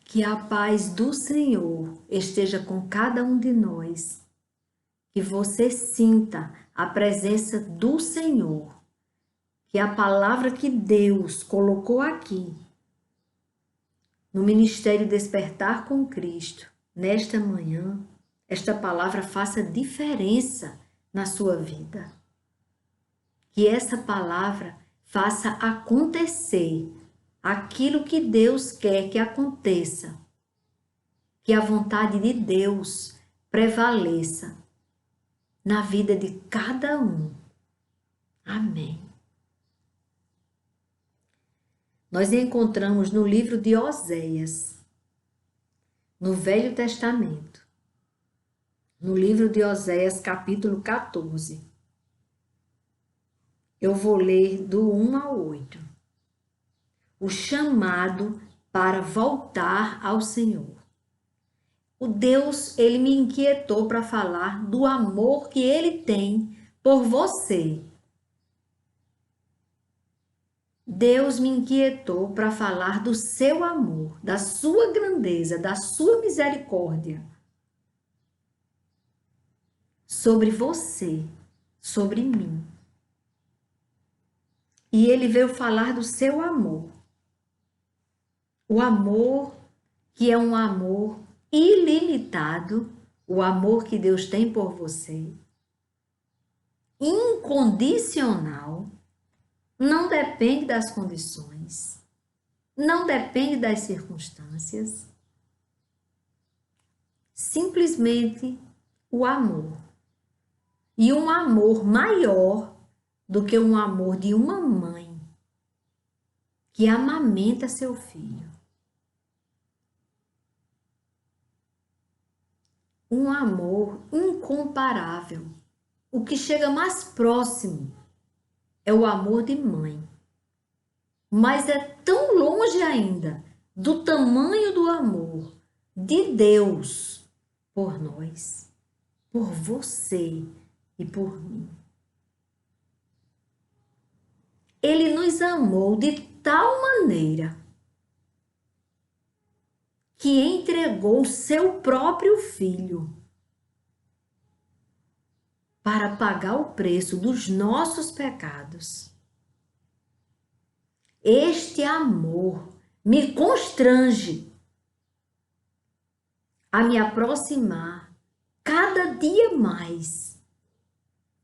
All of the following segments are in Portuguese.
Que a paz do Senhor esteja com cada um de nós. Que você sinta a presença do Senhor. Que a palavra que Deus colocou aqui, no Ministério Despertar com Cristo, nesta manhã, esta palavra faça diferença na sua vida. Que essa palavra faça acontecer aquilo que Deus quer que aconteça. Que a vontade de Deus prevaleça na vida de cada um. Amém. Nós encontramos no livro de Oséias, no Velho Testamento, no livro de Oséias, capítulo 14. Eu vou ler do 1 ao 8. O chamado para voltar ao Senhor. O Deus, ele me inquietou para falar do amor que ele tem por você. Deus me inquietou para falar do seu amor, da sua grandeza, da sua misericórdia sobre você, sobre mim. E ele veio falar do seu amor. O amor que é um amor ilimitado, o amor que Deus tem por você, incondicional, não depende das condições, não depende das circunstâncias, simplesmente o amor. E um amor maior do que um amor de uma mãe que amamenta seu filho. Um amor incomparável. O que chega mais próximo é o amor de mãe. Mas é tão longe ainda do tamanho do amor de Deus por nós, por você e por mim. Ele nos amou de tal maneira que entregou o seu próprio filho para pagar o preço dos nossos pecados. Este amor me constrange a me aproximar cada dia mais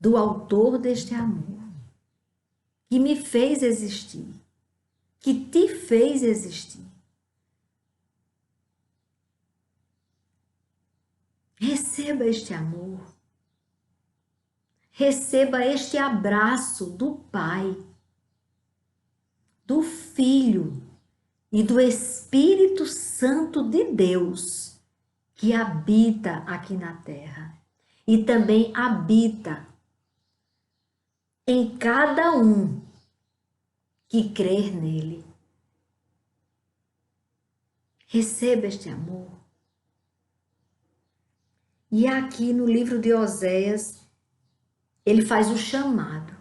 do autor deste amor, que me fez existir, que te fez existir. Receba este amor. Receba este abraço do Pai, do Filho e do Espírito Santo de Deus, que habita aqui na terra e também habita em cada um que crer nele. Receba este amor. E aqui no livro de Oséias, ele faz o chamado.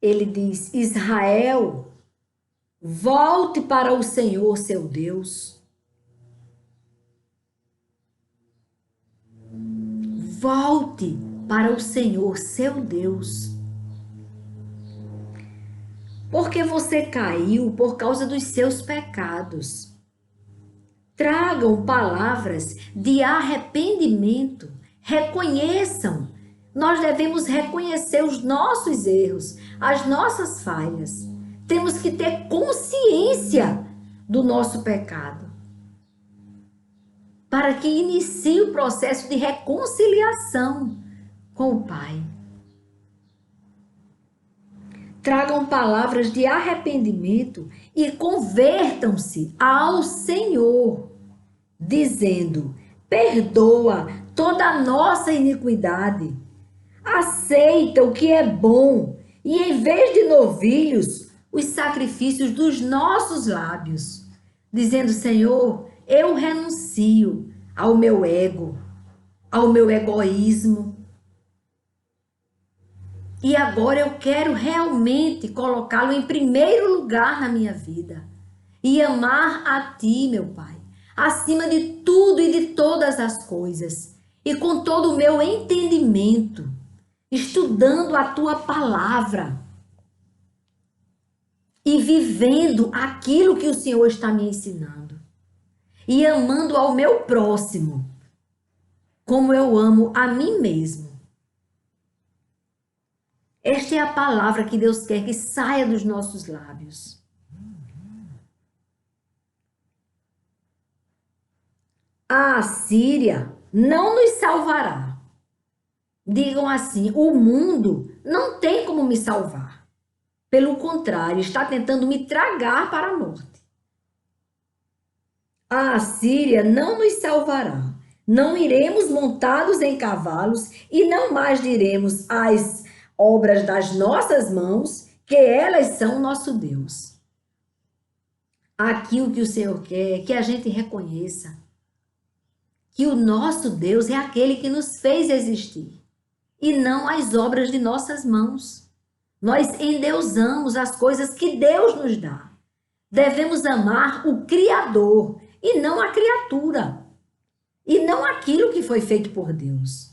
Ele diz: Israel, volte para o Senhor, seu Deus. Volte para o Senhor, seu Deus. Porque você caiu por causa dos seus pecados. Tragam palavras de arrependimento. Reconheçam. Nós devemos reconhecer os nossos erros, as nossas falhas. Temos que ter consciência do nosso pecado, para que inicie o processo de reconciliação com o Pai. Tragam palavras de arrependimento e convertam-se ao Senhor, dizendo: perdoa toda a nossa iniquidade. Aceita o que é bom e, em vez de novilhos, os sacrifícios dos nossos lábios, dizendo: Senhor, eu renuncio ao meu ego, ao meu egoísmo, e agora eu quero realmente colocá-lo em primeiro lugar na minha vida. e amar a Ti, meu Pai, acima de tudo e de todas as coisas, e com todo o meu entendimento, estudando a Tua palavra e vivendo aquilo que o Senhor está me ensinando, e amando ao meu próximo, como eu amo a mim mesmo. Esta é a palavra que Deus quer que saia dos nossos lábios. A Assíria não nos salvará. Digam assim: o mundo não tem como me salvar. Pelo contrário, está tentando me tragar para a morte. A Assíria não nos salvará. Não iremos montados em cavalos e não mais diremos às obras das nossas mãos que elas são nosso Deus. Aqui o que o Senhor quer é que a gente reconheça que o nosso Deus é aquele que nos fez existir e não as obras de nossas mãos. Nós endeusamos as coisas que Deus nos dá. Devemos amar o Criador e não a criatura, e não aquilo que foi feito por Deus.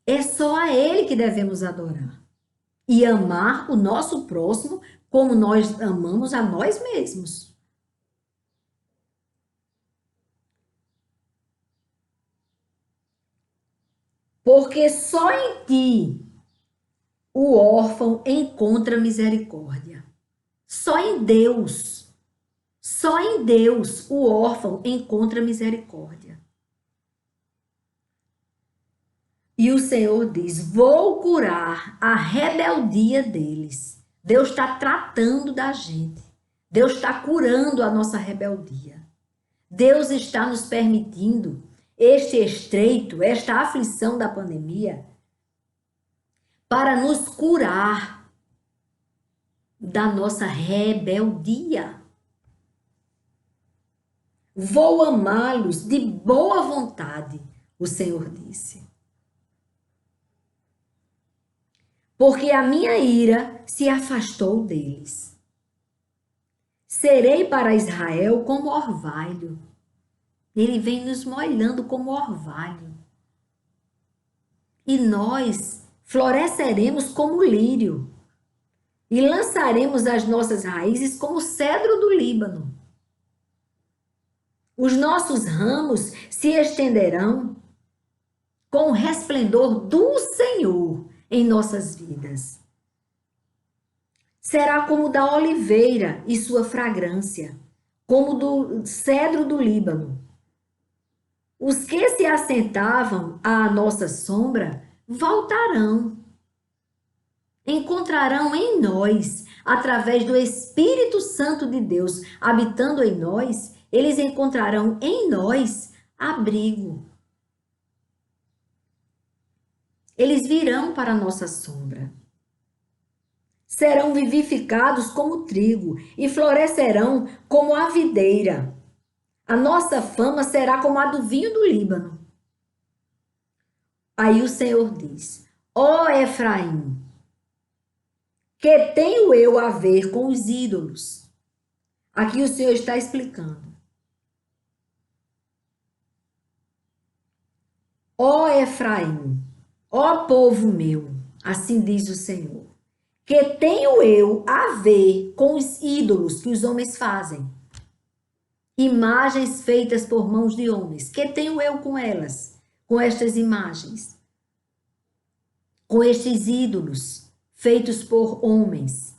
É só a Ele que devemos adorar e amar o nosso próximo como nós amamos a nós mesmos. Porque só em Ti o órfão encontra misericórdia. Só em Deus o órfão encontra misericórdia. E o Senhor diz: vou curar a rebeldia deles. Deus está tratando da gente. Deus está curando a nossa rebeldia. Deus está nos permitindo este estreito, esta aflição da pandemia, para nos curar da nossa rebeldia. Vou amá-los de boa vontade, o Senhor disse. Porque a minha ira se afastou deles. Serei para Israel como orvalho. Ele vem nos molhando como orvalho. E nós floresceremos como lírio. E lançaremos as nossas raízes como cedro do Líbano. Os nossos ramos se estenderão com o resplendor do Senhor em nossas vidas. Será como da oliveira e sua fragrância, como do cedro do Líbano. Os que se assentavam à nossa sombra voltarão. Encontrarão em nós, através do Espírito Santo de Deus habitando em nós, eles encontrarão em nós abrigo. Eles virão para a nossa sombra. Serão vivificados como trigo e florescerão como a videira. A nossa fama será como a do vinho do Líbano. Aí o Senhor diz: ó Efraim, que tenho eu a ver com os ídolos? Aqui o Senhor está explicando. Ó Efraim, ó povo meu, assim diz o Senhor, que tenho eu a ver com os ídolos que os homens fazem, imagens feitas por mãos de homens, que tenho eu com elas, com estas imagens, com estes ídolos feitos por homens.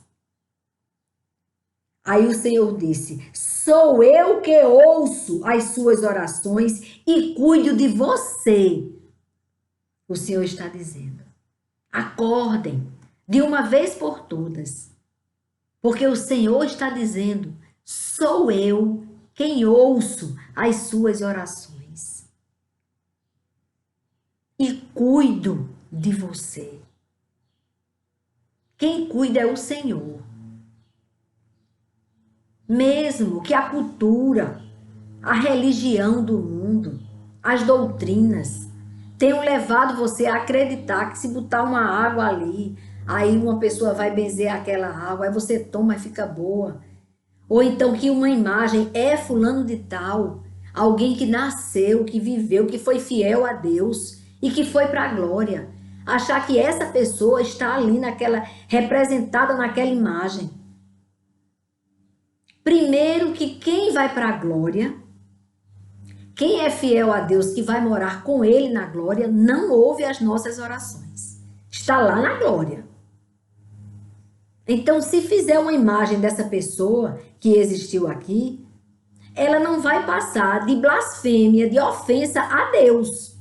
Aí o Senhor disse: sou eu que ouço as suas orações e cuido de você. O Senhor está dizendo: acordem de uma vez por todas, porque o Senhor está dizendo: sou eu quem ouço as suas orações e cuido de você. Quem cuida é o Senhor. Mesmo que a cultura, a religião do mundo, as doutrinas tenham levado você a acreditar que se botar uma água ali, aí uma pessoa vai benzer aquela água, aí você toma e fica boa. Ou então que uma imagem é fulano de tal, alguém que nasceu, que viveu, que foi fiel a Deus e que foi para a glória. Achar que essa pessoa está ali naquela, representada naquela imagem. Primeiro que quem vai para a glória, quem é fiel a Deus, que vai morar com Ele na glória, não ouve as nossas orações. Está lá na glória. Então, se fizer uma imagem dessa pessoa que existiu aqui, ela não vai passar de blasfêmia, de ofensa a Deus.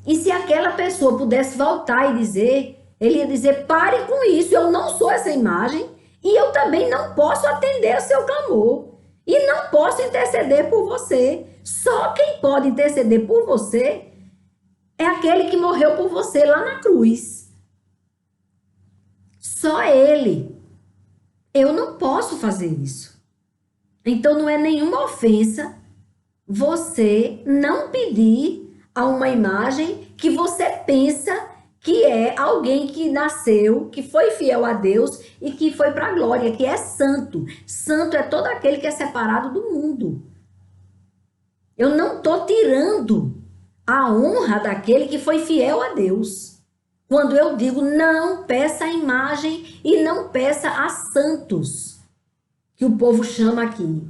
E se aquela pessoa pudesse voltar e dizer, ele ia dizer, pare com isso, eu não sou essa imagem e eu também não posso atender ao seu clamor. E não posso interceder por você. Só quem pode interceder por você é aquele que morreu por você lá na cruz. Só ele. Eu não posso fazer isso. Então não é nenhuma ofensa você não pedir a uma imagem que você pensa que é alguém que nasceu, que foi fiel a Deus e que foi para a glória, que é santo. Santo é todo aquele que é separado do mundo. Eu não estou tirando a honra daquele que foi fiel a Deus. Quando eu digo não peça a imagem e não peça a santos, que o povo chama aqui.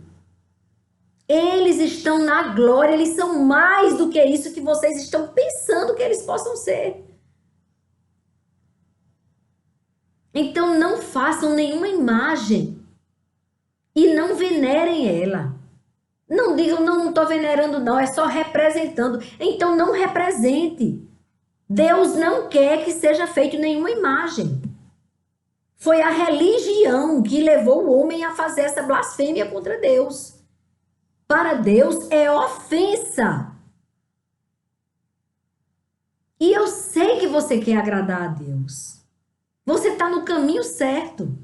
Eles estão na glória, eles são mais do que isso que vocês estão pensando que eles possam ser. Então não façam nenhuma imagem e não venerem ela. Não digam, não estou venerando não, é só representando. Então não represente. Deus não quer que seja feita nenhuma imagem. Foi a religião que levou o homem a fazer essa blasfêmia contra Deus. Para Deus é ofensa. E eu sei que você quer agradar a Deus. Você está no caminho certo.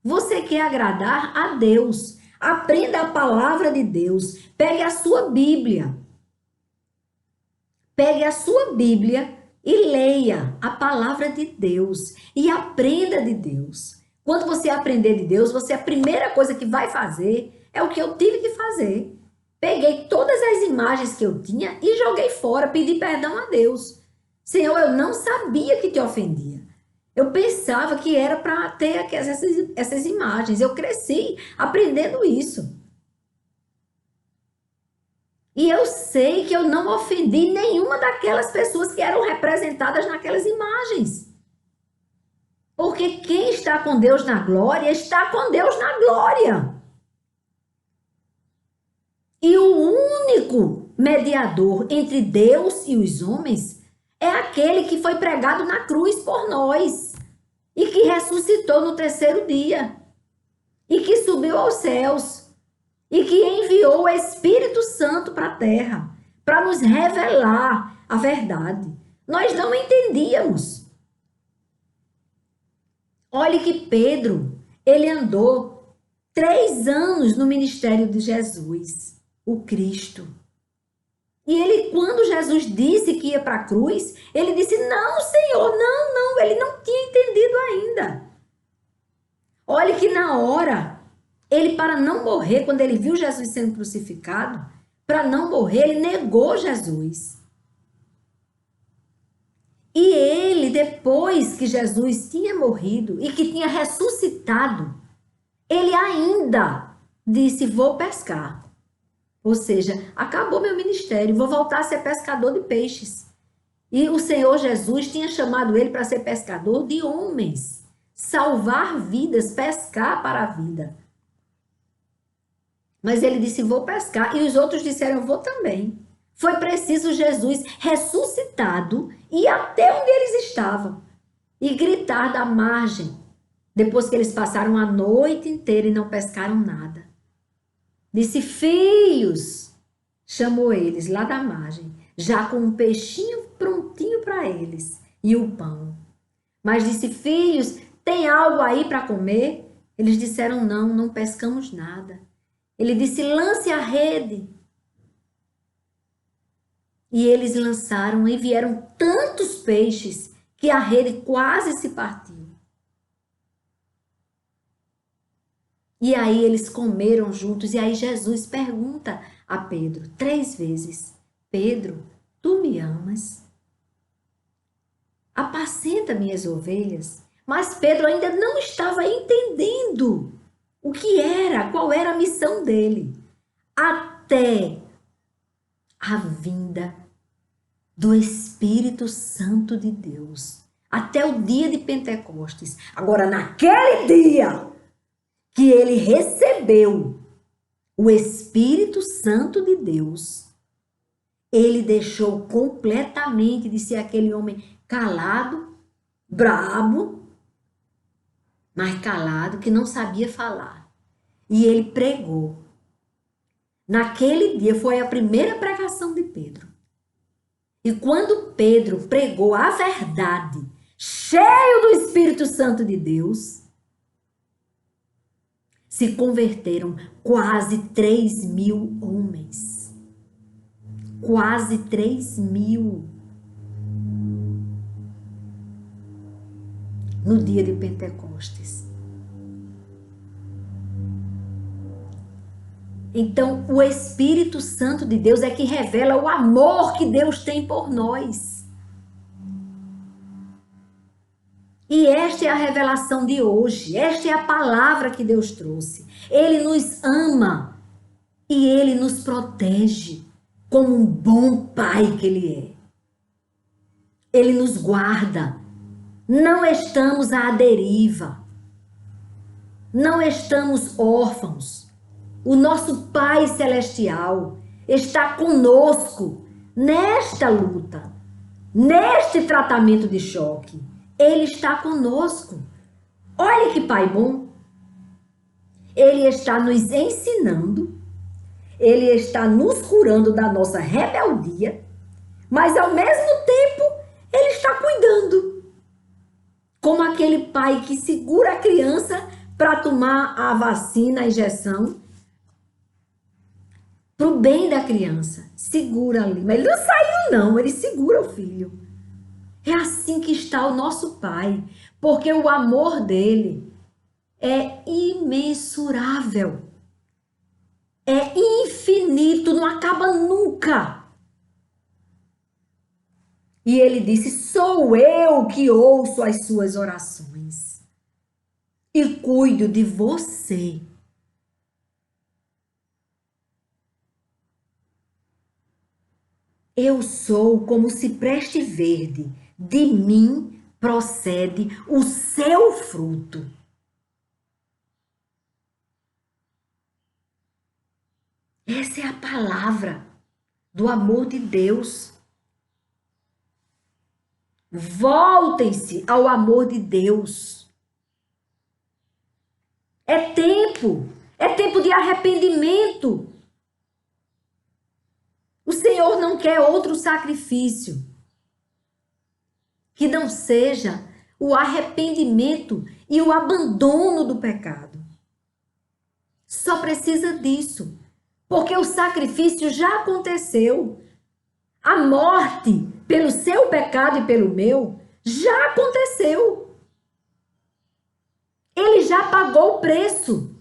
Você quer agradar a Deus. Aprenda a palavra de Deus. Pegue a sua Bíblia. Pegue a sua Bíblia e leia a palavra de Deus. E aprenda de Deus. Quando você aprender de Deus, você a primeira coisa que vai fazer é o que eu tive que fazer. Peguei todas as imagens que eu tinha e joguei fora, pedi perdão a Deus. Senhor, eu não sabia que te ofendia. Eu pensava que era para ter essas imagens. Eu cresci aprendendo isso. E eu sei que eu não ofendi nenhuma daquelas pessoas que eram representadas naquelas imagens. Porque quem está com Deus na glória, está com Deus na glória. E o único mediador entre Deus e os homens é aquele que foi pregado na cruz por nós e que ressuscitou no terceiro dia e que subiu aos céus e que enviou o Espírito Santo para a terra para nos revelar a verdade. Nós não entendíamos. Olhe que Pedro, ele andou 3 anos no ministério de Jesus, o Cristo. E ele, quando Jesus disse que ia para a cruz, ele disse, não, Senhor, não, ele não tinha entendido ainda. Olhe que na hora, ele para não morrer, quando ele viu Jesus sendo crucificado, para não morrer, ele negou Jesus. E ele, depois que Jesus tinha morrido e que tinha ressuscitado, ele ainda disse, vou pescar. Ou seja, acabou meu ministério, vou voltar a ser pescador de peixes. E o Senhor Jesus tinha chamado ele para ser pescador de homens, salvar vidas, pescar para a vida. Mas ele disse, vou pescar, e os outros disseram, vou também. Foi preciso Jesus ressuscitado ir até onde eles estavam e gritar da margem, depois que eles passaram a noite inteira e não pescaram nada. Disse, filhos, chamou eles lá da margem, já com um peixinho prontinho para eles e o pão. Mas disse, filhos, tem algo aí para comer? Eles disseram, não pescamos nada. Ele disse, lance a rede. E eles lançaram e vieram tantos peixes que a rede quase se partiu. E aí eles comeram juntos. E aí Jesus pergunta a Pedro 3 vezes: Pedro, tu me amas? Apacenta minhas ovelhas. Mas Pedro ainda não estava entendendo o que era, qual era a missão dele. Até a vinda do Espírito Santo de Deus. Até o dia de Pentecostes. Agora, naquele dia que ele recebeu o Espírito Santo de Deus, ele deixou completamente de ser aquele homem calado, brabo, mas calado, que não sabia falar. E ele pregou. Naquele dia foi a primeira pregação de Pedro. E quando Pedro pregou a verdade, cheio do Espírito Santo de Deus, se converteram quase 3.000 homens. Quase 3.000. No dia de Pentecostes. Então, o Espírito Santo de Deus é que revela o amor que Deus tem por nós. E esta é a revelação de hoje. Esta é a palavra que Deus trouxe. Ele nos ama e Ele nos protege como um bom pai que Ele é. Ele nos guarda. Não estamos à deriva. Não estamos órfãos. O nosso Pai Celestial está conosco nesta luta, neste tratamento de choque. Ele está conosco. Olha que Pai bom. Ele está nos ensinando, Ele está nos curando da nossa rebeldia, mas ao mesmo tempo Ele está cuidando. Como aquele pai que segura a criança para tomar a vacina, a injeção, para o bem da criança. Segura ali. Mas ele não saiu não, ele segura o filho. É assim que está o nosso Pai, porque o amor dele é imensurável. É infinito, não acaba nunca. E ele disse: sou eu que ouço as suas orações e cuido de você. Eu sou como o cipreste verde, de mim procede o seu fruto. Essa é a palavra do amor de Deus. Voltem-se ao amor de Deus. É tempo de arrependimento. O Senhor não quer outro sacrifício que não seja o arrependimento e o abandono do pecado. Só precisa disso, porque o sacrifício já aconteceu. A morte pelo seu pecado e pelo meu já aconteceu. Ele já pagou o preço.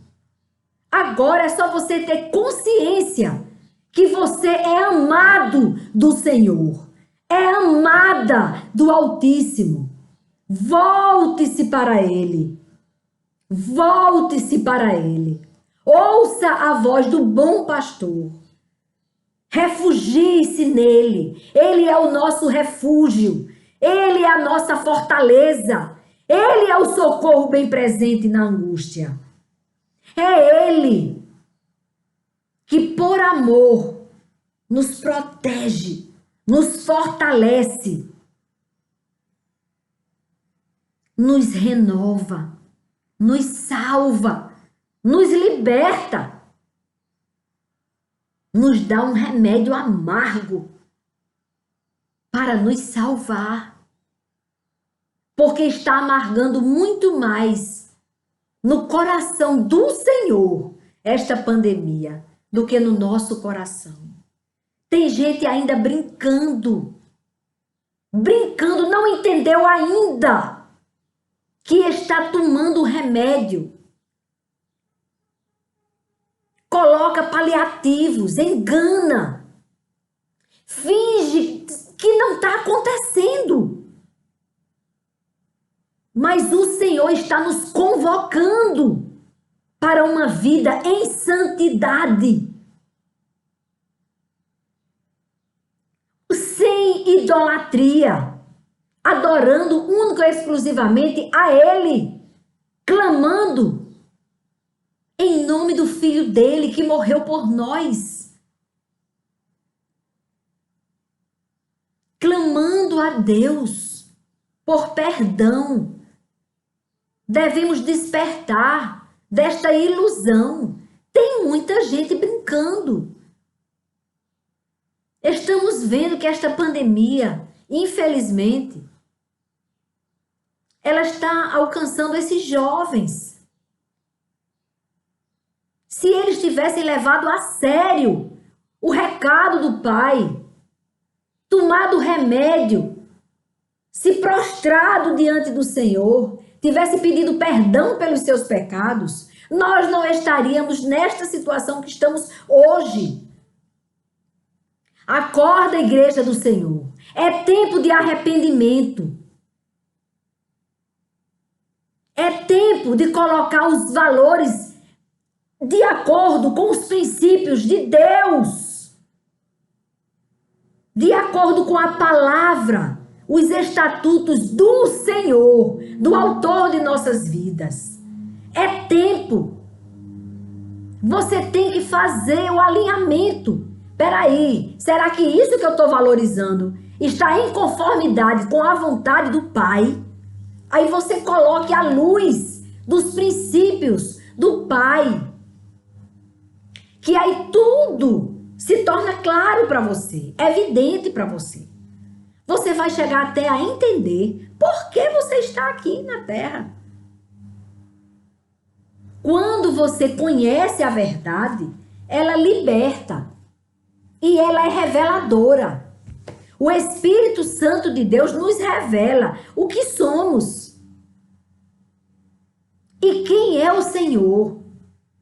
Agora é só você ter consciência que você é amado do Senhor, é amada do Altíssimo. Volte-se para Ele. Volte-se para Ele. Ouça a voz do bom pastor. Refugie-se nele. Ele é o nosso refúgio. Ele é a nossa fortaleza. Ele é o socorro bem presente na angústia. É Ele que, por amor, nos protege, nos fortalece, nos renova, nos salva, nos liberta, nos dá um remédio amargo para nos salvar, porque está amargando muito mais no coração do Senhor esta pandemia do que no nosso coração. Tem gente ainda brincando, não entendeu ainda que está tomando remédio. paliativos, engana, finge que não está acontecendo. Mas o Senhor está nos convocando para uma vida em santidade, sem idolatria, adorando única e exclusivamente a Ele, clamando em nome do Filho dele que morreu por nós, clamando a Deus por perdão. Devemos despertar desta ilusão. Tem muita gente brincando. Estamos vendo que esta pandemia, infelizmente, ela está alcançando esses jovens. Se eles tivessem levado a sério o recado do Pai, tomado remédio, se prostrado diante do Senhor, tivesse pedido perdão pelos seus pecados, nós não estaríamos nesta situação que estamos hoje. Acorda, igreja do Senhor. É tempo de arrependimento. É tempo de colocar os valores de acordo com os princípios de Deus. De acordo com a palavra, os estatutos do Senhor, do autor de nossas vidas. É tempo. Você tem que fazer o alinhamento. Peraí, será que isso que eu estou valorizando está em conformidade com a vontade do Pai? Aí você coloque a luz dos princípios do Pai. Que aí tudo se torna claro para você, evidente para você. Você vai chegar até a entender por que você está aqui na Terra. Quando você conhece a verdade, ela liberta e ela é reveladora. O Espírito Santo de Deus nos revela o que somos e quem é o Senhor.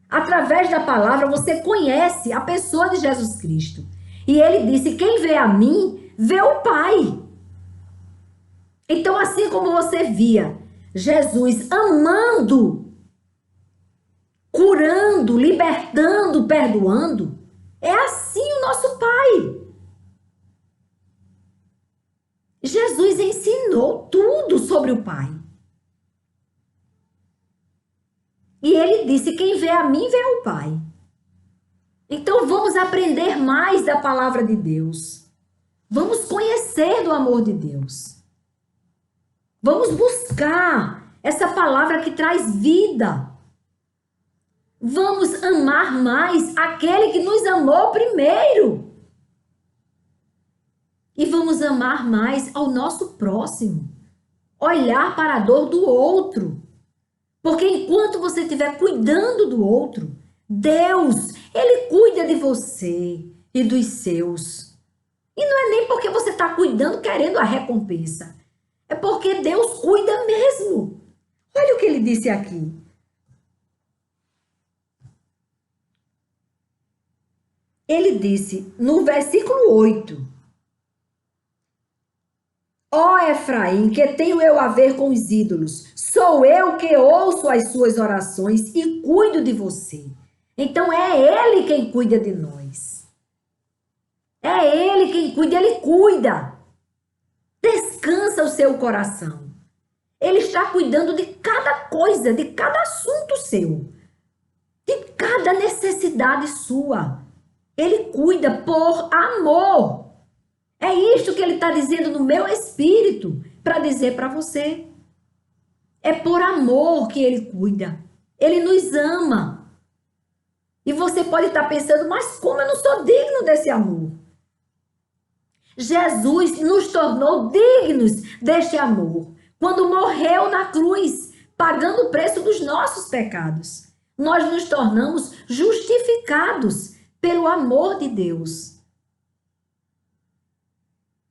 Através da palavra você conhece a pessoa de Jesus Cristo. E ele disse: quem vê a mim, vê o Pai. Então, assim como você via Jesus amando, curando, libertando, perdoando, é assim o nosso Pai. Jesus ensinou tudo sobre o Pai. E ele disse: quem vê a mim, vê o Pai. Então vamos aprender mais da palavra de Deus. Vamos conhecer do amor de Deus. Vamos buscar essa palavra que traz vida. Vamos amar mais aquele que nos amou primeiro. E vamos amar mais ao nosso próximo. Olhar para a dor do outro. Porque enquanto você estiver cuidando do outro, Deus, Ele cuida de você e dos seus. E não é nem porque você está cuidando querendo a recompensa. É porque Deus cuida mesmo. Olha o que Ele disse aqui. Ele disse no versículo 8. Ó Efraim, que tenho eu a ver com os ídolos? Sou eu que ouço as suas orações e cuido de você. Então é Ele quem cuida de nós. É Ele quem cuida, Ele cuida. Descansa o seu coração. Ele está cuidando de cada coisa, de cada assunto seu. De cada necessidade sua. Ele cuida por amor. É isto que ele está dizendo no meu espírito para dizer para você. É por amor que ele cuida. Ele nos ama. E você pode estar pensando: mas como eu não sou digno desse amor? Jesus nos tornou dignos deste amor quando morreu na cruz, pagando o preço dos nossos pecados. Nós nos tornamos justificados pelo amor de Deus.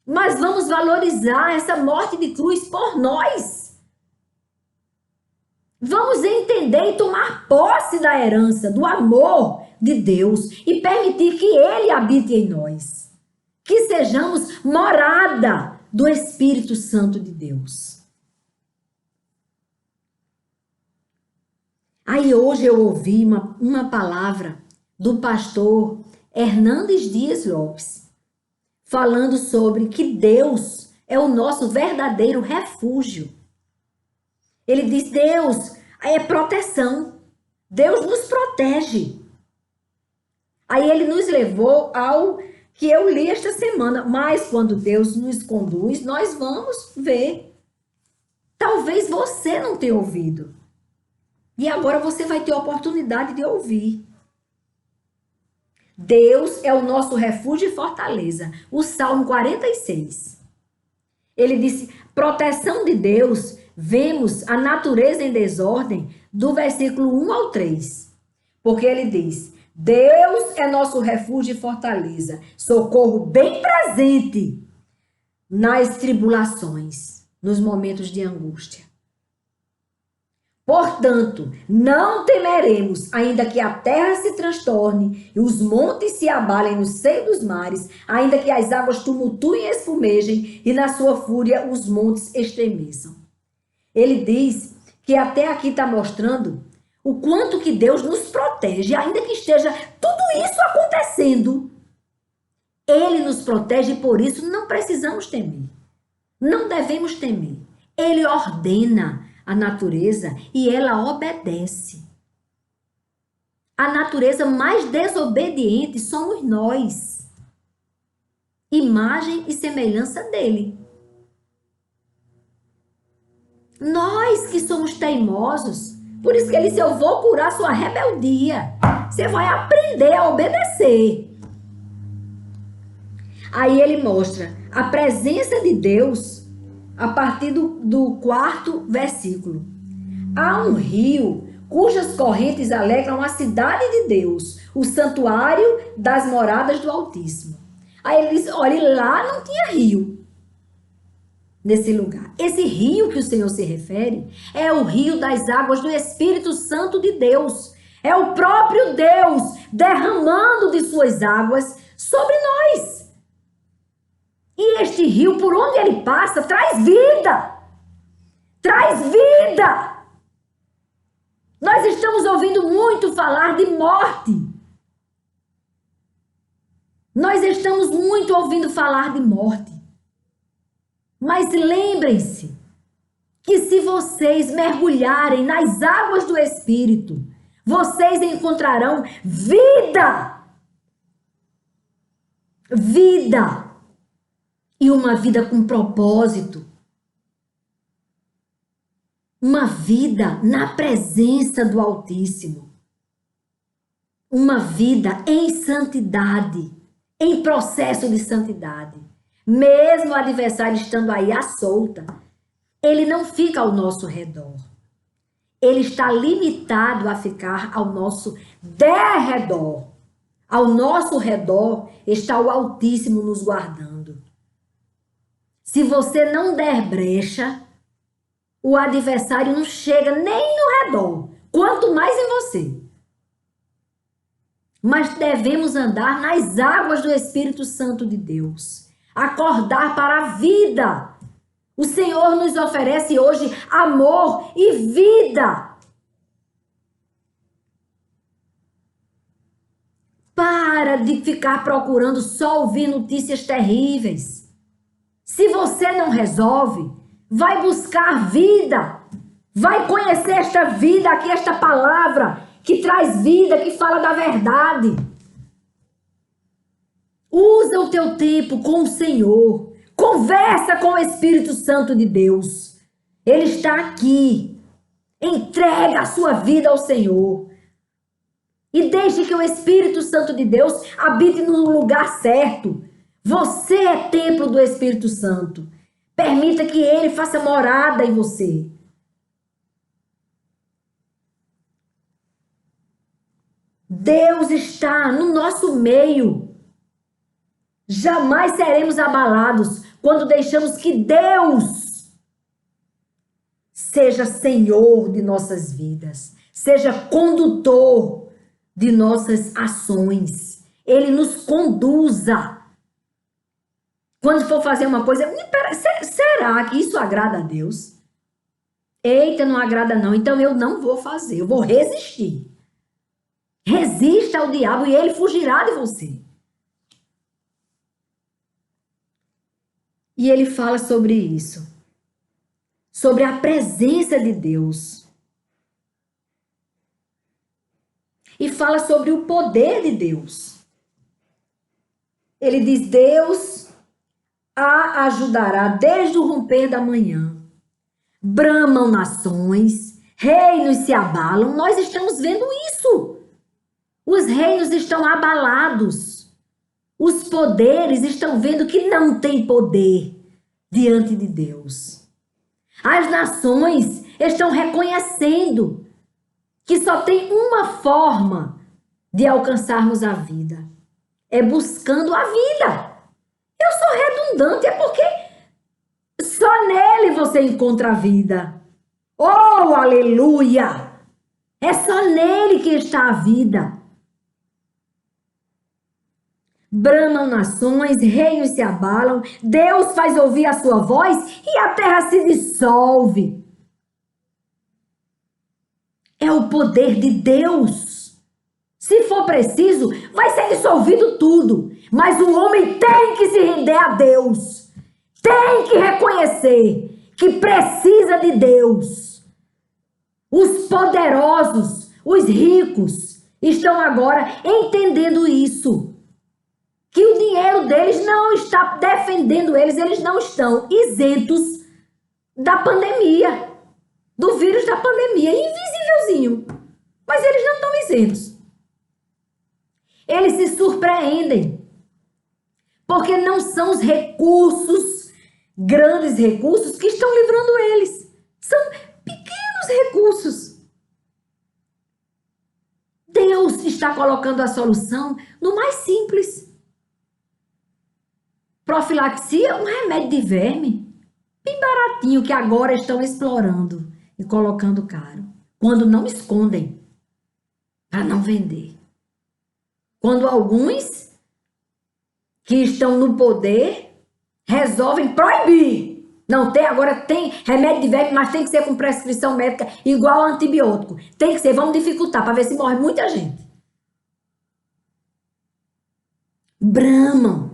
Mas vamos valorizar essa morte de cruz por nós. Vamos entender e tomar posse da herança, do amor, de Deus e permitir que Ele habite em nós. Que sejamos morada do Espírito Santo de Deus. Aí hoje eu ouvi uma palavra do pastor Hernandes Dias Lopes, falando sobre que Deus é o nosso verdadeiro refúgio. Ele diz, Deus é proteção. Deus nos protege. Aí ele nos levou ao que eu li esta semana. Mas quando Deus nos conduz, nós vamos ver. Talvez você não tenha ouvido. E agora você vai ter a oportunidade de ouvir. Deus é o nosso refúgio e fortaleza. O Salmo 46. Ele disse, proteção de Deus, vemos a natureza em desordem, do versículo 1 ao 3. Porque ele diz, Deus é nosso refúgio e fortaleza, socorro bem presente nas tribulações, nos momentos de angústia. Portanto, não temeremos, ainda que a terra se transtorne e os montes se abalem no seio dos mares, ainda que as águas tumultuem e espumejem e na sua fúria os montes estremeçam. Ele diz que até aqui está mostrando o quanto que Deus nos protege, ainda que esteja tudo isso acontecendo. Ele nos protege e por isso não precisamos temer. Não devemos temer. Ele ordena a natureza e ela obedece. A natureza mais desobediente somos nós. Imagem e semelhança dele. Nós que somos teimosos. Por isso que ele disse, eu vou curar sua rebeldia. Você vai aprender a obedecer. Aí ele mostra a presença de Deus a partir do 4º versículo. Há um rio cujas correntes alegram a cidade de Deus, o santuário das moradas do Altíssimo. Aí ele diz, olha, lá não tinha rio nesse lugar. Esse rio que o Senhor se refere é o rio das águas do Espírito Santo de Deus. É o próprio Deus derramando de suas águas sobre nós. E este rio, por onde ele passa, traz vida. Traz vida. Nós estamos ouvindo muito falar de morte. Nós estamos muito ouvindo falar de morte. Mas lembrem-se que se vocês mergulharem nas águas do Espírito, vocês encontrarão vida. Vida. E uma vida com propósito. Uma vida na presença do Altíssimo. Uma vida em santidade, em processo de santidade. Mesmo o adversário estando aí à solta, ele não fica ao nosso redor. Ele está limitado a ficar ao nosso derredor. Ao nosso redor está o Altíssimo nos guardando. Se você não der brecha, o adversário não chega nem no redor, quanto mais em você. Mas devemos andar nas águas do Espírito Santo de Deus, acordar para a vida. O Senhor nos oferece hoje amor e vida. Para de ficar procurando só ouvir notícias terríveis. Se você não resolve, vai buscar vida. Vai conhecer esta vida aqui, esta palavra que traz vida, que fala da verdade. Usa o teu tempo com o Senhor. Conversa com o Espírito Santo de Deus. Ele está aqui. Entrega a sua vida ao Senhor. E deixe que o Espírito Santo de Deus habite no lugar certo. Você é templo do Espírito Santo. Permita que ele faça morada em você. Deus está no nosso meio. Jamais seremos abalados quando deixamos que Deus seja Senhor de nossas vidas, seja condutor de nossas ações. Ele nos conduza. Quando for fazer uma coisa, será que isso agrada a Deus? Eita, não agrada não, então eu não vou fazer, eu vou resistir. Resista ao diabo e ele fugirá de você. E ele fala sobre isso, sobre a presença de Deus. E fala sobre o poder de Deus. Ele diz: Deus a ajudará desde o romper da manhã. Bramam nações, reinos se abalam. Nós estamos vendo isso. Os reinos estão abalados. Os poderes estão vendo que não tem poder diante de Deus. As nações estão reconhecendo que só tem uma forma de alcançarmos a vida. É buscando a vida. Eu sou redundante, é porque só nele você encontra a vida. Oh, aleluia! É só nele que está a vida. Bramam nações, reinos se abalam, Deus faz ouvir a sua voz e a terra se dissolve. É o poder de Deus. Se for preciso, vai ser dissolvido tudo. Mas o homem tem que se render a Deus. Tem que reconhecer que precisa de Deus. Os poderosos, os ricos, estão agora entendendo isso. Que o dinheiro deles não está defendendo eles, eles não estão isentos da pandemia, do vírus da pandemia, invisívelzinho. Mas eles não estão isentos. Eles se surpreendem, porque não são os recursos, grandes recursos, que estão livrando eles. São pequenos recursos. Deus está colocando a solução no mais simples. Profilaxia, um remédio de verme, bem baratinho, que agora estão explorando e colocando caro. Quando não escondem, para não vender. Quando alguns que estão no poder resolvem proibir. Não tem, agora tem remédio de verme, mas tem que ser com prescrição médica igual ao antibiótico. Tem que ser, vamos dificultar para ver se morre muita gente. Bramam,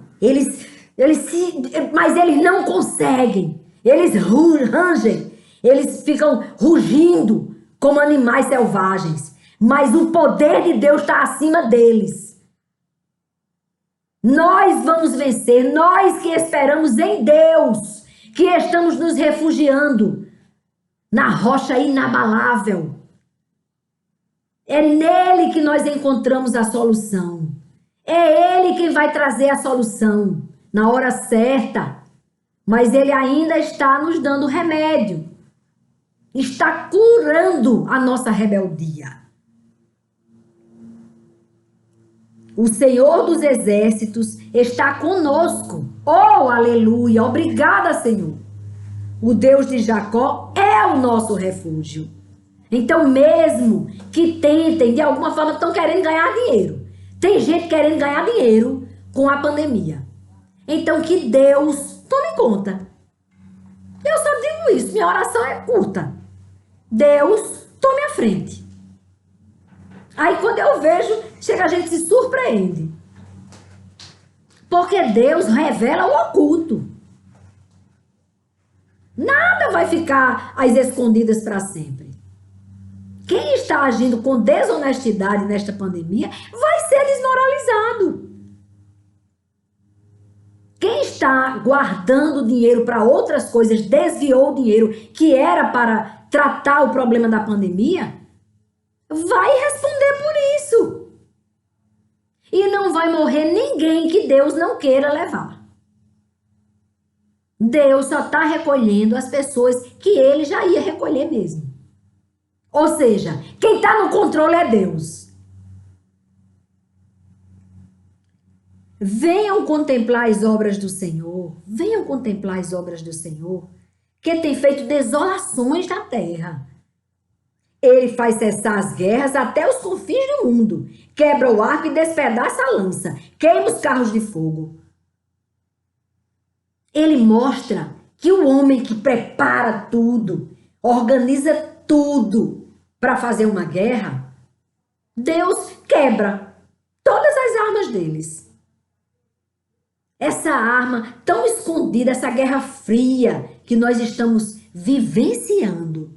mas eles não conseguem. Eles rangem, eles ficam rugindo como animais selvagens. Mas o poder de Deus está acima deles. Nós vamos vencer, nós que esperamos em Deus, que estamos nos refugiando na rocha inabalável. É nele que nós encontramos a solução. É ele quem vai trazer a solução na hora certa. Mas ele ainda está nos dando remédio. Está curando a nossa rebeldia. O Senhor dos Exércitos está conosco. Oh, aleluia! Obrigada, Senhor. O Deus de Jacó é o nosso refúgio. Então, mesmo que tentem, de alguma forma, estão querendo ganhar dinheiro. Tem gente querendo ganhar dinheiro com a pandemia. Então, que Deus tome conta. Eu só digo isso, minha oração é curta. Deus tome a frente. Aí, quando eu vejo, chega a gente se surpreende. Porque Deus revela o oculto. Nada vai ficar às escondidas para sempre. Quem está agindo com desonestidade nesta pandemia vai ser desmoralizado. Quem está guardando dinheiro para outras coisas, desviou o dinheiro que era para tratar o problema da pandemia, vai responder por isso. E não vai morrer ninguém que Deus não queira levar. Deus só está recolhendo as pessoas que ele já ia recolher mesmo. Ou seja, quem está no controle é Deus. Venham contemplar as obras do Senhor. Venham contemplar as obras do Senhor, que tem feito desolações na terra. Ele faz cessar as guerras até os confins do mundo. Quebra o arco e despedaça a lança. Queima os carros de fogo. Ele mostra que o homem que prepara tudo, organiza tudo para fazer uma guerra, Deus quebra todas as armas deles. Essa arma tão escondida, essa guerra fria que nós estamos vivenciando.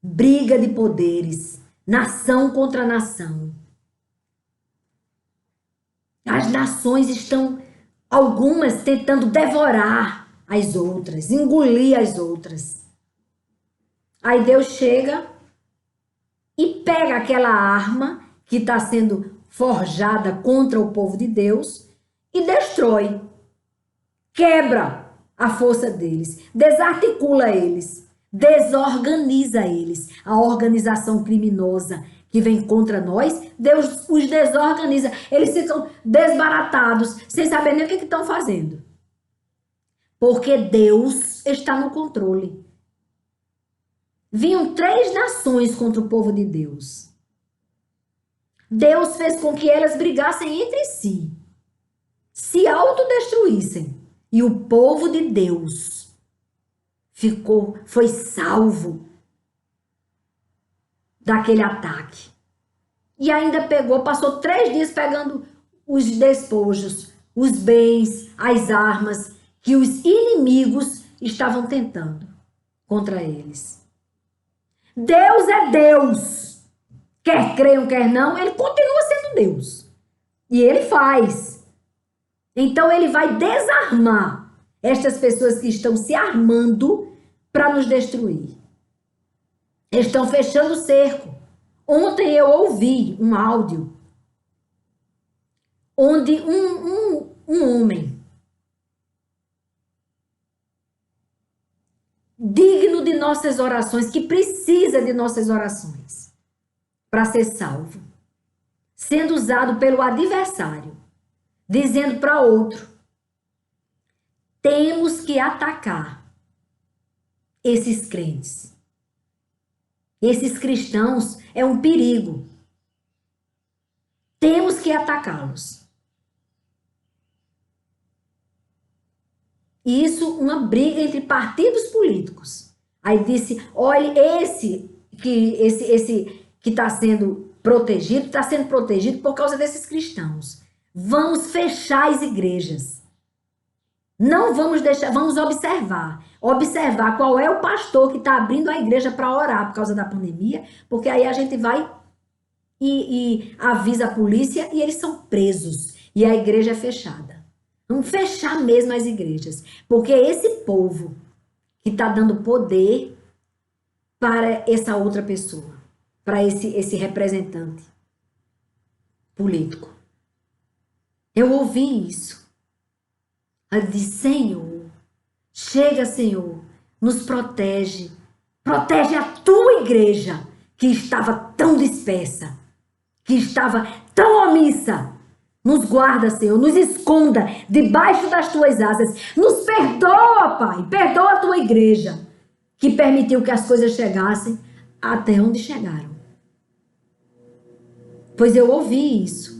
Briga de poderes, nação contra nação. As nações estão, algumas, tentando devorar as outras, engolir as outras. Aí Deus chega e pega aquela arma que está sendo forjada contra o povo de Deus e destrói, quebra a força deles, desarticula eles, desorganiza eles. A organização criminosa que vem contra nós, Deus os desorganiza. Eles ficam desbaratados, sem saber nem o que estão fazendo. Porque Deus está no controle. Vinham 3 nações contra o povo de Deus. Deus fez com que elas brigassem entre si, se autodestruíssem. E o povo de Deus foi salvo daquele ataque. E ainda passou 3 dias pegando os despojos, os bens, as armas que os inimigos estavam tentando contra eles. Deus é Deus. Quer creiam, quer não, ele continua sendo Deus. E ele faz. Então ele vai desarmar estas pessoas que estão se armando para nos destruir. Estão fechando o cerco. Ontem eu ouvi um áudio onde um homem digno de nossas orações, que precisa de nossas orações para ser salvo, sendo usado pelo adversário, dizendo para outro: temos que atacar esses crentes. Esses cristãos é um perigo. Temos que atacá-los. Isso, uma briga entre partidos políticos. Aí disse: olha, esse que está sendo protegido por causa desses cristãos. Vamos fechar as igrejas. Não vamos deixar, vamos observar qual é o pastor que está abrindo a igreja para orar por causa da pandemia, porque aí a gente vai e avisa a polícia e eles são presos e a igreja é fechada. Vamos fechar mesmo as igrejas, porque esse povo que está dando poder para essa outra pessoa, para esse representante político. Eu ouvi isso. Eu disse: Senhor, chega, Senhor, nos protege. Protege a tua igreja, que estava tão dispersa, que estava tão omissa. Nos guarda, Senhor, nos esconda debaixo das tuas asas. Nos perdoa, Pai, perdoa a tua igreja, que permitiu que as coisas chegassem até onde chegaram. Pois eu ouvi isso.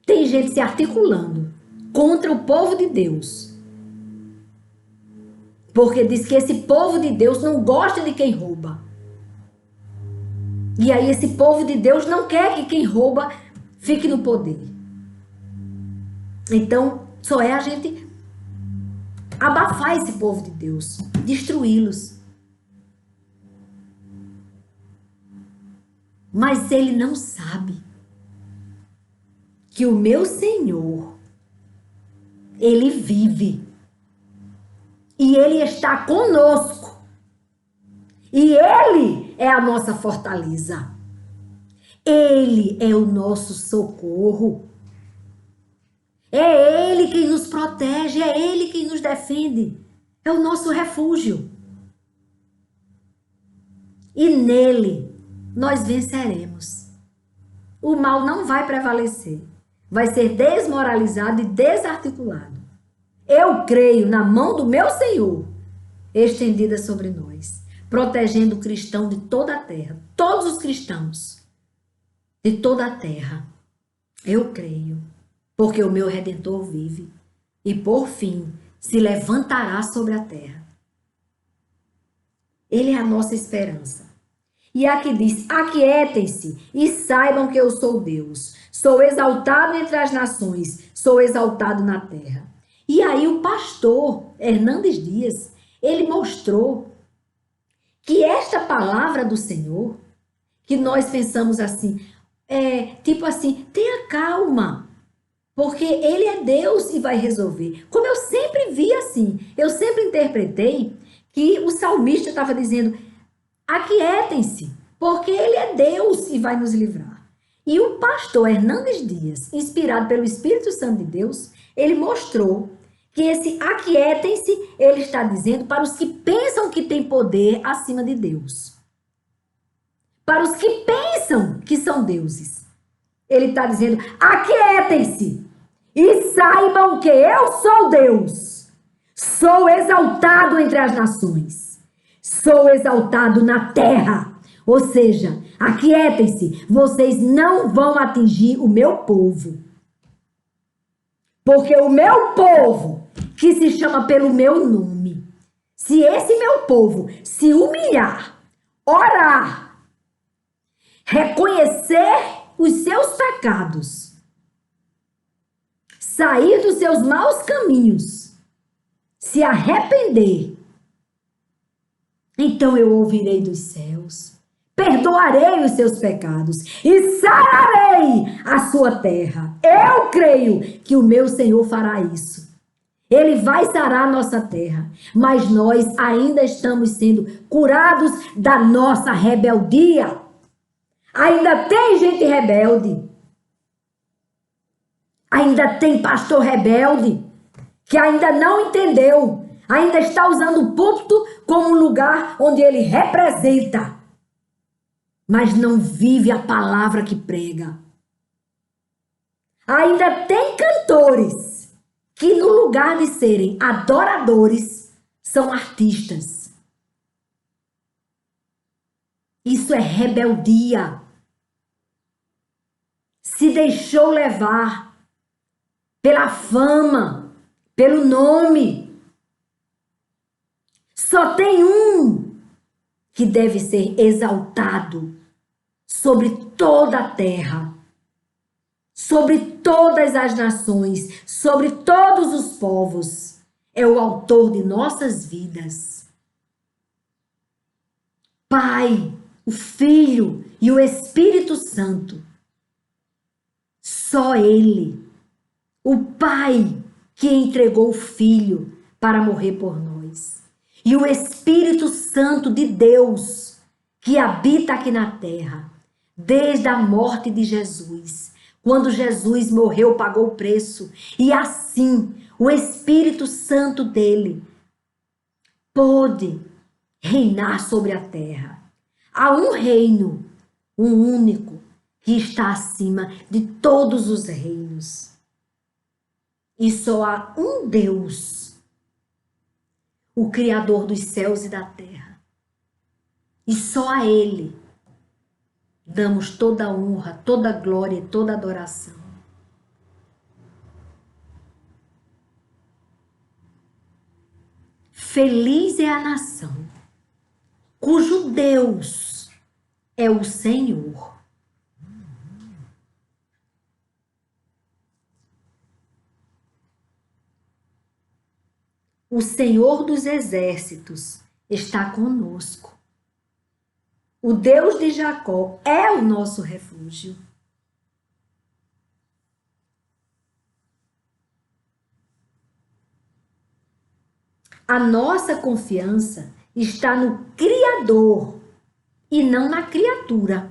Tem gente se articulando contra o povo de Deus, porque diz que esse povo de Deus não gosta de quem rouba. E aí esse povo de Deus não quer que quem rouba fique no poder. Então, só é a gente abafar esse povo de Deus, destruí-los. Mas ele não sabe que o meu Senhor, ele vive. E ele está conosco. E ele é a nossa fortaleza. Ele é o nosso socorro. É ele quem nos protege, é ele quem nos defende. É o nosso refúgio. E nele nós venceremos. O mal não vai prevalecer. Vai ser desmoralizado e desarticulado. Eu creio na mão do meu Senhor estendida sobre nós. protegendo o cristão de toda a terra, todos os cristãos de toda a terra. Eu creio, porque o meu Redentor vive e por fim se levantará sobre a terra. Ele é a nossa esperança. E aqui diz: aquietem-se e saibam que eu sou Deus. Sou exaltado entre as nações, sou exaltado na terra. E aí o pastor Hernandes Dias, ele mostrou que esta palavra do Senhor, que nós pensamos assim, tipo assim, tenha calma, porque ele é Deus e vai resolver. Como eu sempre vi assim, eu sempre interpretei que o salmista estava dizendo: aquietem-se, porque ele é Deus e vai nos livrar. E o pastor Hernandes Dias, inspirado pelo Espírito Santo de Deus, ele mostrou que esse aquietem-se, ele está dizendo para os que pensam que têm poder acima de Deus. Para os que pensam que são deuses. Ele está dizendo: aquietem-se e saibam que eu sou Deus. Sou exaltado entre as nações. Sou exaltado na terra. Ou seja, aquietem-se, vocês não vão atingir o meu povo. Porque o meu povo, que se chama pelo meu nome, se esse meu povo se humilhar, orar, reconhecer os seus pecados, sair dos seus maus caminhos, se arrepender, então eu ouvirei dos céus, perdoarei os seus pecados e sararei a sua terra. Eu creio que o meu Senhor fará isso. Ele vai sarar a nossa terra, mas nós ainda estamos sendo curados da nossa rebeldia. Ainda tem gente rebelde. Ainda tem pastor rebelde que ainda não entendeu. Ainda está usando o púlpito como um lugar onde ele representa, mas não vive a palavra que prega. Ainda tem cantores que, no lugar de serem adoradores, são artistas. Isso é rebeldia. Se deixou levar pela fama, pelo nome. Só tem um que deve ser exaltado sobre toda a terra, sobre todas as nações, sobre todos os povos. É o autor de nossas vidas. Pai, o Filho e o Espírito Santo. Só Ele, o Pai que entregou o Filho para morrer por nós. E o Espírito Santo de Deus que habita aqui na terra, desde a morte de Jesus. Quando Jesus morreu, pagou o preço. E assim, o Espírito Santo dele pôde reinar sobre a terra. Há um reino, um único, que está acima de todos os reinos. E só há um Deus, o Criador dos céus e da terra. E só a Ele damos toda a honra, toda a glória e toda a adoração. Feliz é a nação cujo Deus é o Senhor. O Senhor dos exércitos está conosco. O Deus de Jacó é o nosso refúgio. A nossa confiança está no Criador e não na criatura.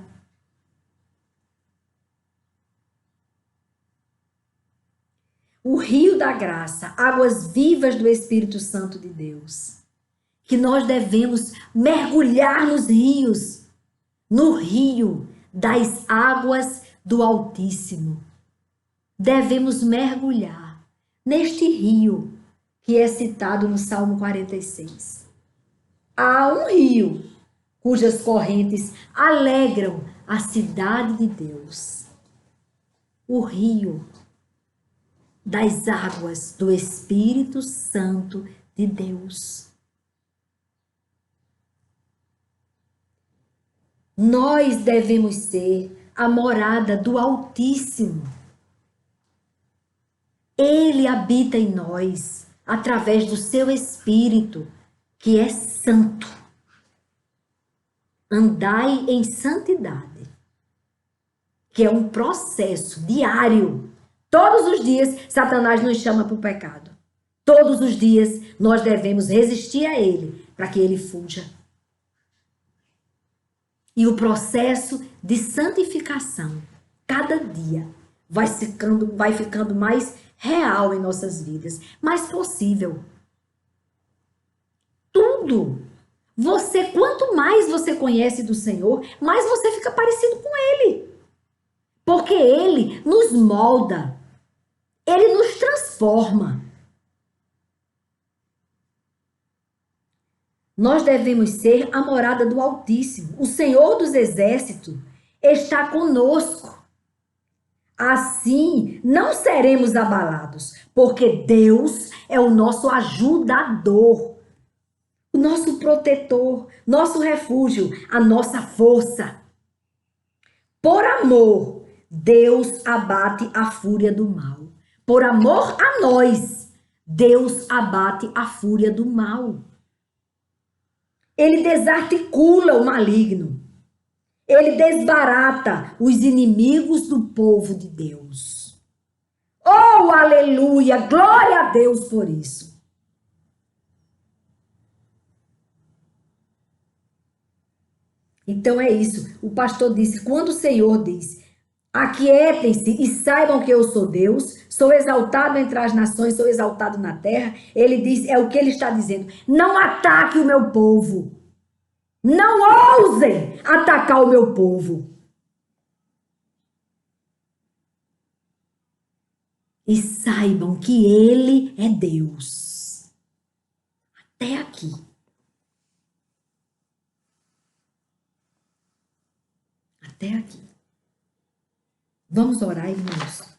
O rio da graça, águas vivas do Espírito Santo de Deus. Que nós devemos mergulhar nos rios, no rio das águas do Altíssimo. Devemos mergulhar neste rio que é citado no Salmo 46. Há um rio cujas correntes alegram a cidade de Deus. O rio das águas do Espírito Santo de Deus. Nós devemos ser a morada do Altíssimo. Ele habita em nós através do seu Espírito, que é santo. Andai em santidade, que é um processo diário. Todos os dias, Satanás nos chama para o pecado. Todos os dias, nós devemos resistir a ele, para que ele fuja. E o processo de santificação, cada dia, vai ficando mais real em nossas vidas, mais possível. Tudo. Quanto mais você conhece do Senhor, mais você fica parecido com Ele. Porque Ele nos molda, Ele nos transforma. Nós devemos ser a morada do Altíssimo. O Senhor dos Exércitos está conosco. Assim, não seremos abalados, porque Deus é o nosso ajudador, o nosso protetor, nosso refúgio, a nossa força. Por amor, Deus abate a fúria do mal. Por amor a nós, Deus abate a fúria do mal. Ele desarticula o maligno. Ele desbarata os inimigos do povo de Deus. Oh, aleluia! Glória a Deus por isso. Então é isso. O pastor disse, quando o Senhor diz, aquietem-se e saibam que eu sou Deus, sou exaltado entre as nações, sou exaltado na terra. Ele diz, é o que ele está dizendo. Não ataque o meu povo. Não ousem atacar o meu povo. E saibam que Ele é Deus. Até aqui. Até aqui. Vamos orar, irmãos.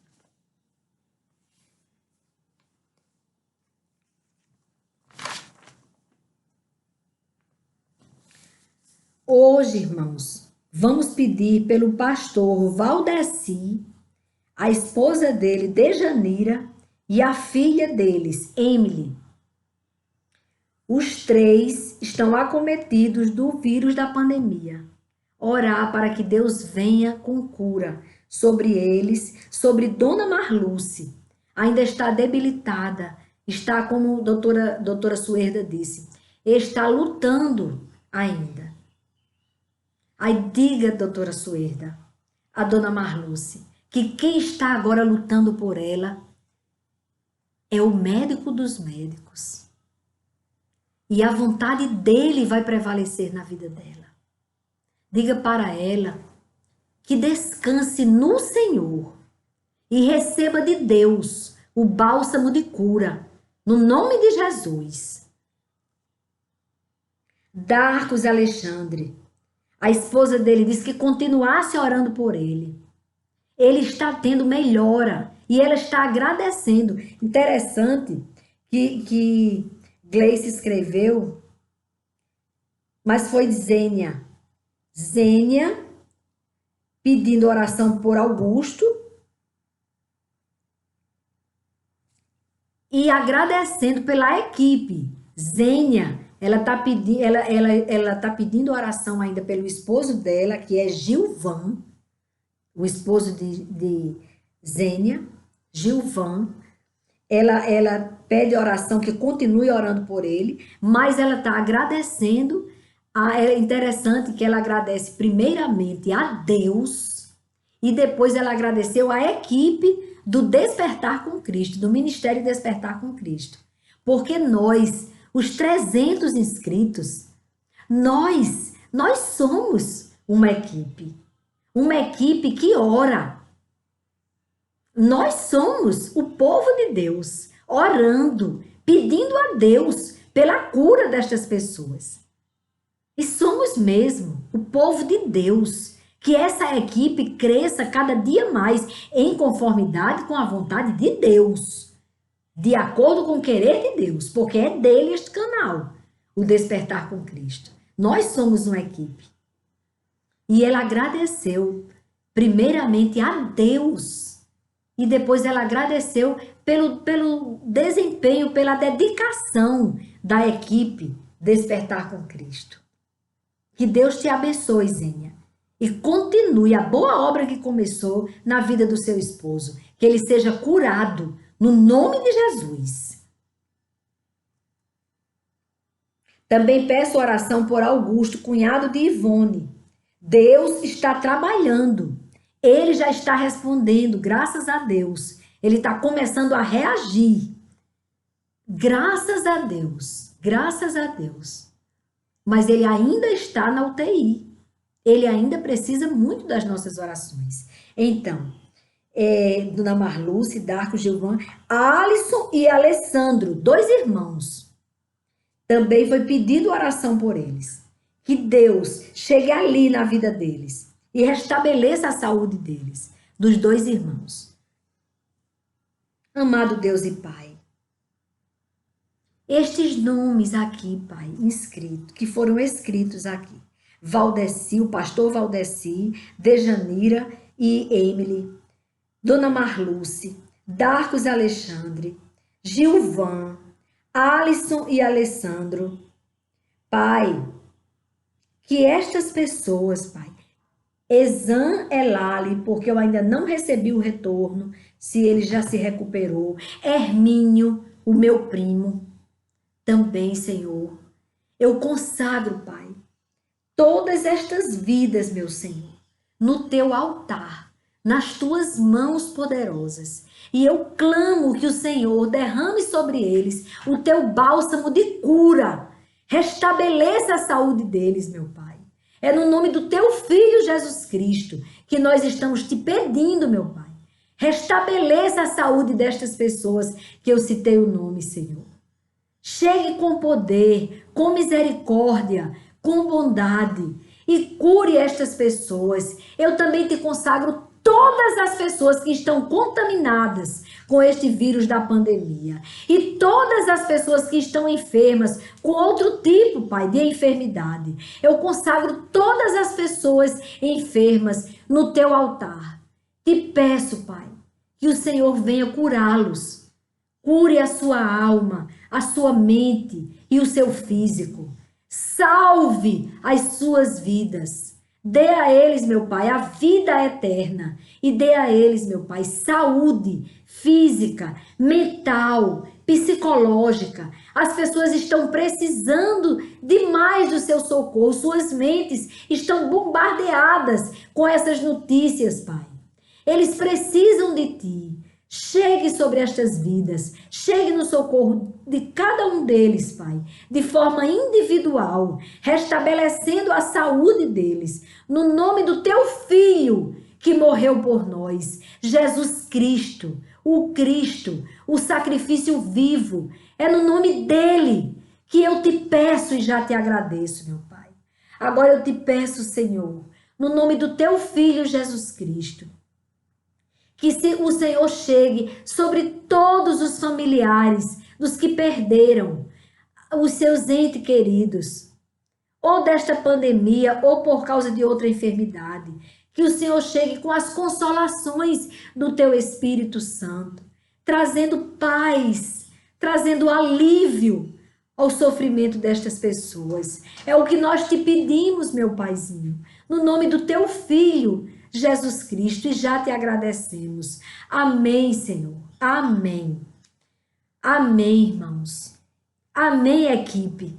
Hoje, irmãos, vamos pedir pelo pastor Valdeci, a esposa dele, Dejanira, e a filha deles, Emily. Os três estão acometidos do vírus da pandemia. Orar para que Deus venha com cura sobre eles, sobre Dona Marluce. Ainda está debilitada, está, como a doutora Suerda disse, está lutando ainda. Aí diga, doutora Suerda, a Dona Marluce, que quem está agora lutando por ela é o médico dos médicos. E a vontade dele vai prevalecer na vida dela. Diga para ela que descanse no Senhor e receba de Deus o bálsamo de cura, no nome de Jesus. Darcos Alexandre, a esposa dele, disse que continuasse orando por ele. Ele está tendo melhora e ela está agradecendo. Interessante que Gleice escreveu, mas foi Zênia. Zênia pedindo oração por Augusto e agradecendo pela equipe. Zênia, ela tá pedindo oração ainda pelo esposo dela, que é Gilvan, o esposo de Zênia, Gilvan. Ela pede oração, que continue orando por ele, mas ela está agradecendo. É interessante que ela agradece primeiramente a Deus e depois ela agradeceu a equipe do Despertar com Cristo, do Ministério Despertar com Cristo. Porque nós, os 300 inscritos, nós somos uma equipe que ora. Nós somos o povo de Deus, orando, pedindo a Deus pela cura destas pessoas. E somos mesmo o povo de Deus. Que essa equipe cresça cada dia mais em conformidade com a vontade de Deus, de acordo com o querer de Deus, porque é dele este canal, o Despertar com Cristo. Nós somos uma equipe. E ela agradeceu, primeiramente, a Deus. E depois ela agradeceu pelo desempenho, pela dedicação da equipe Despertar com Cristo. Que Deus te abençoe, Zênia. E continue a boa obra que começou na vida do seu esposo. Que ele seja curado no nome de Jesus. Também peço oração por Augusto, cunhado de Ivone. Deus está trabalhando. Ele já está respondendo, graças a Deus. Ele está começando a reagir. Graças a Deus. Graças a Deus. Mas ele ainda está na UTI. Ele ainda precisa muito das nossas orações. Então, Dona Marluce, Darco, Gilvan, Alisson e Alessandro, 2 irmãos. Também foi pedido oração por eles. Que Deus chegue ali na vida deles e restabeleça a saúde deles, dos 2 irmãos. Amado Deus e Pai, estes nomes aqui, Pai, que foram escritos aqui, Valdeci, o pastor Valdeci, Dejanira e Emily, Dona Marluce, Darcos Alexandre, Gilvan, Alisson e Alessandro. Pai, que estas pessoas, Pai, Exan Elali, porque eu ainda não recebi o retorno, se ele já se recuperou, Hermínio, o meu primo, também, Senhor, eu consagro, Pai, todas estas vidas, meu Senhor, no teu altar, nas tuas mãos poderosas. E eu clamo que o Senhor derrame sobre eles o teu bálsamo de cura. Restabeleça a saúde deles, meu Pai. É no nome do teu Filho Jesus Cristo que nós estamos te pedindo, meu Pai. Restabeleça a saúde destas pessoas que eu citei o nome, Senhor. Chegue com poder, com misericórdia, com bondade e cure estas pessoas. Eu também te consagro todas as pessoas que estão contaminadas com este vírus da pandemia e todas as pessoas que estão enfermas com outro tipo, Pai, de enfermidade. Eu consagro todas as pessoas enfermas no teu altar. Te peço, Pai, que o Senhor venha curá-los. Cure a sua alma, a sua mente e o seu físico. Salve as suas vidas. Dê a eles, meu Pai, a vida eterna. E dê a eles, meu Pai, saúde física, mental, psicológica. As pessoas estão precisando demais do seu socorro. Suas mentes estão bombardeadas com essas notícias, Pai. Eles precisam de Ti. Chegue sobre estas vidas, chegue no socorro de cada um deles, Pai, de forma individual, restabelecendo a saúde deles, no nome do Teu Filho, que morreu por nós, Jesus Cristo, o sacrifício vivo. É no nome dele que eu te peço e já te agradeço, meu Pai. Agora eu te peço, Senhor, no nome do Teu Filho, Jesus Cristo, que o Senhor chegue sobre todos os familiares dos que perderam os seus entes queridos, ou desta pandemia, ou por causa de outra enfermidade. Que o Senhor chegue com as consolações do teu Espírito Santo, trazendo paz, trazendo alívio ao sofrimento destas pessoas. É o que nós te pedimos, meu Paizinho, no nome do teu Filho, Jesus Cristo, e já te agradecemos. Amém, Senhor. Amém. Amém, irmãos. Amém, equipe.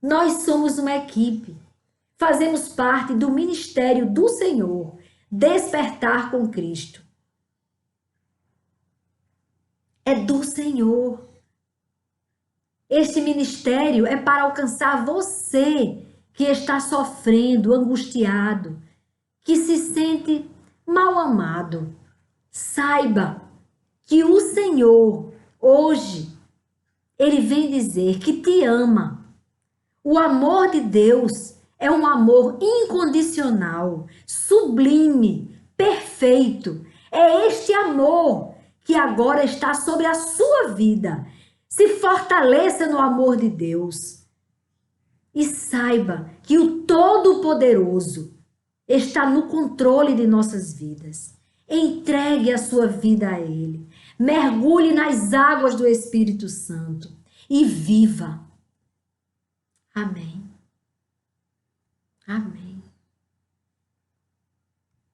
Nós somos uma equipe. Fazemos parte do ministério do Senhor, Despertar com Cristo. É do Senhor. Este ministério é para alcançar você que está sofrendo, angustiado, que se sente mal amado. Saiba que o Senhor, hoje, Ele vem dizer que te ama. O amor de Deus é um amor incondicional, sublime, perfeito. É este amor que agora está sobre a sua vida. Se fortaleça no amor de Deus e saiba que o Todo-Poderoso está no controle de nossas vidas. Entregue a sua vida a Ele. Mergulhe nas águas do Espírito Santo e viva. Amém. Amém.